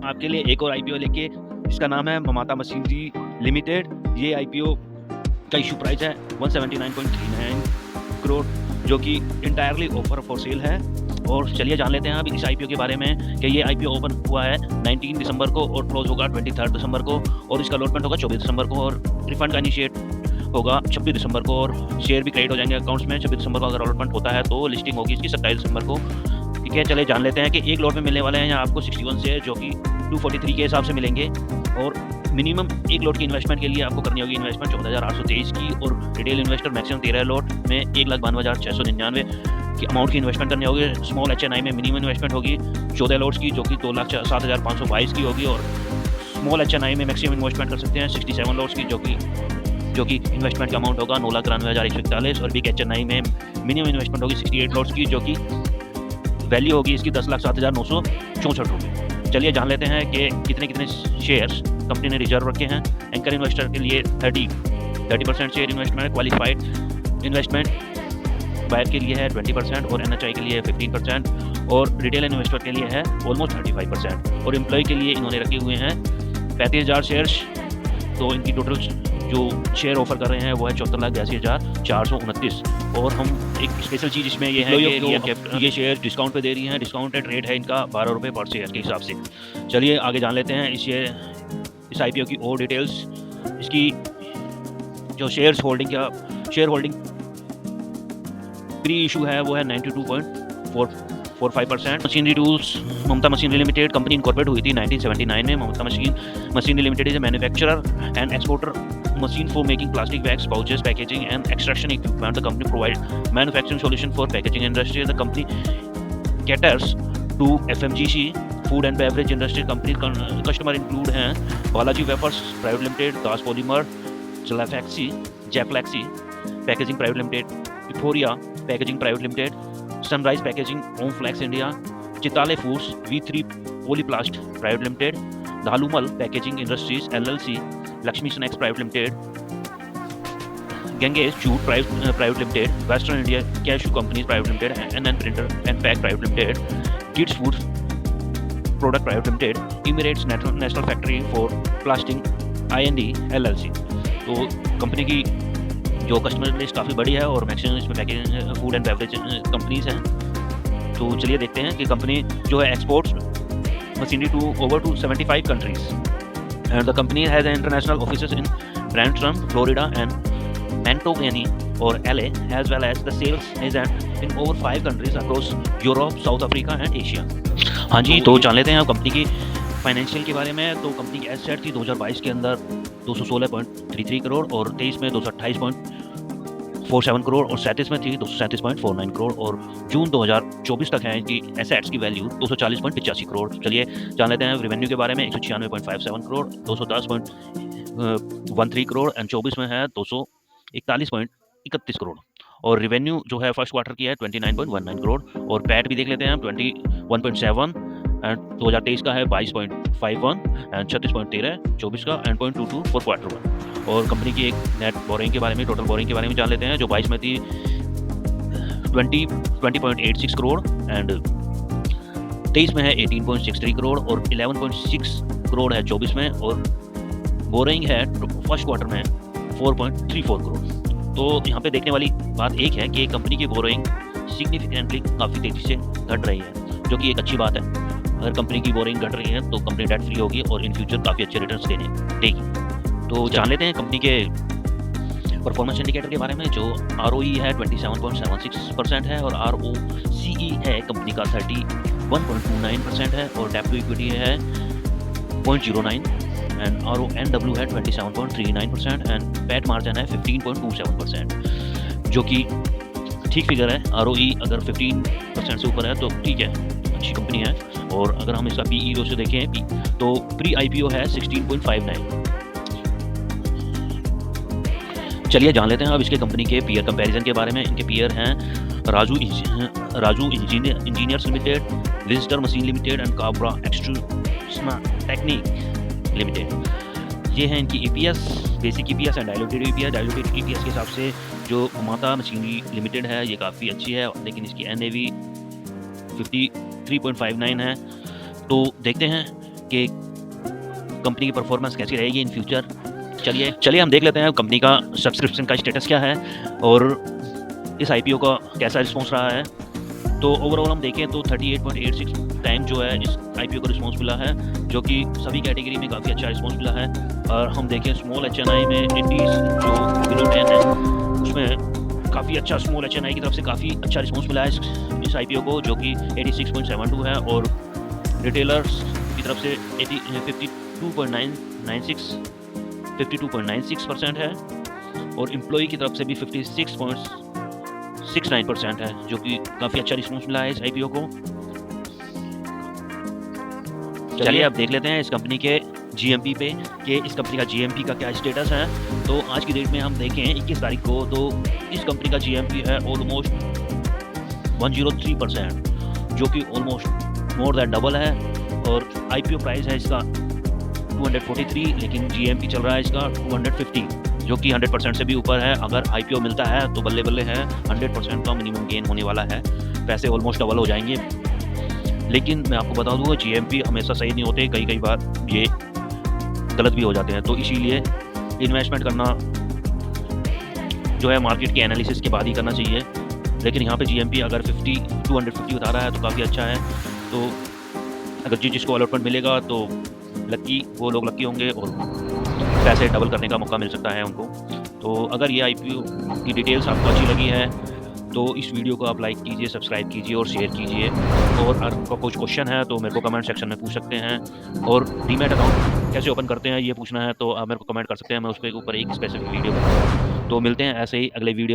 आपके लिए एक और आईपीओ लेके, इसका नाम है ममाता मशीनरी लिमिटेड। ये आईपीओ का इशू प्राइस है 179.39 करोड़, जो कि इंटायरली ऑफर फॉर सेल है। और चलिए जान लेते हैं अब इस आईपीओ के बारे में कि ये आईपीओ ओपन हुआ है 19 दिसंबर को और क्लोज होगा 23 दिसंबर को, और इसका अलॉटमेंट होगा 24 दिसंबर को, और रिफंड का इनिशिएट होगा 26 दिसंबर को, और शेयर भी क्रेडिट हो जाएंगे अकाउंट्स में 26 दिसंबर को। अगर अलॉटमेंट होता है तो लिस्टिंग होगी इसकी 27 दिसंबर को। ठीक है, चले जान लेते हैं कि एक लॉट में मिलने वाले हैं यहाँ आपको 61 शेयर, जो कि 243 के हिसाब से मिलेंगे। और मिनिमम एक लॉट की इन्वेस्टमेंट के लिए आपको करनी होगी इन्वेस्टमेंट 14,823 की, और रिटेल इन्वेस्टर मैक्सिमम 13 लॉट में 1,92,699 की अमाउंट की इन्वेस्टमेंट करनी होगी। स्मॉल HNI में मिनिमम इन्वेस्टमेंट होगी 14 लॉट्स की, जो कि 2,07,522 की होगी, और स्मॉल HNI में मैक्सिमम इन्वेस्टमेंट कर सकते हैं 67 लॉट्स की, जो कि इन्वेस्टमेंट का अमाउंट होगा 9,93,141, और बिग HNI में मिनिमम इन्वेस्टमेंट होगी 68 लॉट्स की, जो कि वैल्यू होगी इसकी 10,07,964 रुपये। चलिए जान लेते हैं कि कितने शेयर्स कंपनी ने रिजर्व रखे हैं। एंकर इन्वेस्टर के लिए 30% शेयर इन्वेस्टमेंट है, क्वालिफाइड इन्वेस्टमेंट बायर के लिए है 20%, और NHI के लिए 15%, और रिटेल इन्वेस्टर के लिए है ऑलमोस्ट 35%, और एम्प्लॉय के लिए इन्होंने रखे हुए हैं 35,000 शेयर्स। तो इनकी टोटल जो शेयर ऑफर कर रहे हैं वो है 74,82,429। और हम एक स्पेशल चीज़ इसमें ये है कि ये शेयर डिस्काउंट पे दे रही हैं। डिस्काउंटेड रेट है इनका 12 रुपये पर शेयर के हिसाब से। चलिए आगे जान लेते हैं इस आईपीओ की और डिटेल्स। इसकी जो शेयर होल्डिंग प्री इशू है वो है 92.45%। Machinery tools Mamata machinery limited company incorporate हुई थी 1979 में। Mamata machinery limited is a manufacturer and exporter machine for making plastic bags, pouches, packaging and extraction equipment. The company provide manufacturing solution for packaging industry. The company caters to FMCG, food and beverage industry. Company customer include हैं Balaji Wafers Private Limited, Das Polymer, Japlaxi Packaging Private Limited, Euphoria Packaging Private Limited, Sunrise Packaging, Omflex India, Chitale Foods, V3 Polyplast Private Limited, Dhalumal Packaging Industries LLC, Lakshmi Snacks Private Limited, Ganges Jute Private Limited, Western India Cashew Companies Private Limited, NN Printer and Pack Private Limited, Kids Food Product Private Limited, Emirates National Factory for Plastic IND LLC। तो company की जो customer list काफ़ी बड़ी है और maximum इसमें packaging food and beverage companies हैं। तो चलिए देखते हैं कि कंपनी जो है exports machinery to over to 75 countries, and the company has international offices in Brampton, Florida and Montgomery or LA, as well as the sales is in over 5 countries across Europe, South Africa and Asia। हाँ जी, तो जान लेते हैं अब company की financial के बारे में। तो कंपनी की एसेट थी 2022 के अंदर 216.33 करोड़, और 23 में 228.47 करोड़, और 37 में थी 237.49 करोड़, और जून 2024 तक है इनकी एसेट्स की वैल्यू 240.85 करोड़। चलिए जान लेते हैं रेवेन्यू के बारे में। 196.57 करोड़, 210.13 करोड़, एंड 24 में है 241.31 करोड़, और रेवेन्यू जो है फर्स्ट क्वार्टर की है 29.19 करोड़, और पैट भी देख लेते हैं 21.7, एंड 2023 का है 22.51, एंड 36.13 24 का, एंड 0.22 फॉर क्वार्टर 1। और कंपनी की एक नेट बोरिंग के बारे में, टोटल बोरिंग के बारे में जान लेते हैं, जो 22 में थी 20.86 करोड़, एंड 23 में है 18.63 करोड़, और 11.6 करोड़ है 24 में, और बोरिंग है फर्स्ट क्वार्टर में 4.34 करोड़। तो यहाँ पे देखने वाली बात एक है कि कंपनी की बोरिंग सिग्निफिकेंटली काफ़ी तेज़ी से घट रही है, जो कि एक अच्छी बात है। अगर कंपनी की बोरिंग घट रही है तो कंपनी डेट फ्री होगी और इन फ्यूचर काफ़ी अच्छे रिटर्न्स देगी। तो जान लेते हैं कंपनी के परफॉर्मेंस इंडिकेटर के बारे में। जो ROE है 27.76% है, और ROCE है कंपनी का 31.29% है, और डेब्ट टू इक्विटी है 0.09, एंड RONW है 27.39%, एंड पैट मार्जिन है 15.27%, जो कि ठीक फिगर है। ROE अगर 15% से ऊपर है तो ठीक है, अच्छी कंपनी है। और अगर हम इसका PE रेशियो देखें तो प्री IPO है 16.59। चलिए जान लेते हैं अब इसके कंपनी के पीयर कंपैरिजन के बारे में। इनके पीयर हैं Raju engineers limited, visitor machine limited, and Kabra extrusion technique limited. ये हैं इनकी EPS, basic EPS and diluted EPS। Diluted EPS के हिसाब से जो ममाता मशीनरी लिमिटेड है ये काफ़ी अच्छी है, लेकिन इसकी NAV 53.59 है। तो देखते हैं कि कंपनी की परफॉर्मेंस कैसी रहेगी इन फ्यूचर। चलिए हम देख लेते हैं कंपनी का सब्सक्रिप्शन का स्टेटस क्या है और इस आईपीओ का कैसा रिस्पॉन्स रहा है। तो ओवरऑल हम देखें तो 38.86 टाइम जो है इस आईपीओ को रिस्पॉन्स मिला है, जो कि सभी कैटेगरी में काफ़ी अच्छा रिस्पॉन्स मिला है। और हम देखें स्मॉल एचएनआई में इंडीज जो बिलो 10 है उसमें काफ़ी अच्छा स्मॉल एचएनआई की तरफ से काफ़ी अच्छा रिस्पॉन्स मिला है इस आईपीओ को, जो कि 86.72 है। और रिटेलर्स की तरफ से 52.96% है और एम्प्लॉई की तरफ से भी 56.69% है, जो कि काफ़ी अच्छा रिस्पॉन्स मिला है इस आईपीओ को। चलिए अब देख लेते हैं इस कंपनी के जीएमपी पे कि इस कंपनी का जीएमपी का क्या स्टेटस है। तो आज की डेट में हम देखें 21 तारीख को, तो इस कंपनी का जीएमपी है ऑलमोस्ट 103%, जो कि ऑलमोस्ट मोर दैन डबल है। और आईपीओ प्राइस है इसका 243, लेकिन जीएमपी चल रहा है इसका 250, जो कि 100% से भी ऊपर है। अगर आईपीओ मिलता है तो बल्ले बल्ले है, 100% का मिनिमम गेन होने वाला है, पैसे ऑलमोस्ट डबल हो जाएंगे। लेकिन मैं आपको बता दूंगा जीएमपी हमेशा सही नहीं होते, कई बार ये गलत भी हो जाते हैं। तो इसीलिए इन्वेस्टमेंट करना जो है मार्केट के एनालिसिस के बाद ही करना चाहिए। लेकिन यहाँ पे जीएमपी अगर 250 बता रहा है तो काफ़ी अच्छा है। तो अगर जिसको अलॉटमेंट मिलेगा तो लक्की, वो लोग लक्की होंगे और पैसे डबल करने का मौका मिल सकता है उनको। तो अगर ये आईपीओ की डिटेल्स आपको अच्छी लगी है तो इस वीडियो को आप लाइक कीजिए, सब्सक्राइब कीजिए और शेयर कीजिए। और अगर आपका कुछ क्वेश्चन है तो मेरे को कमेंट सेक्शन में पूछ सकते हैं। और डीमैट अकाउंट कैसे ओपन करते हैं ये पूछना है तो आप मेरे को कमेंट कर सकते हैं, मैं उसके ऊपर एक स्पेसिफिक वीडियो बनाऊंगा। तो मिलते हैं ऐसे ही अगले वीडियो।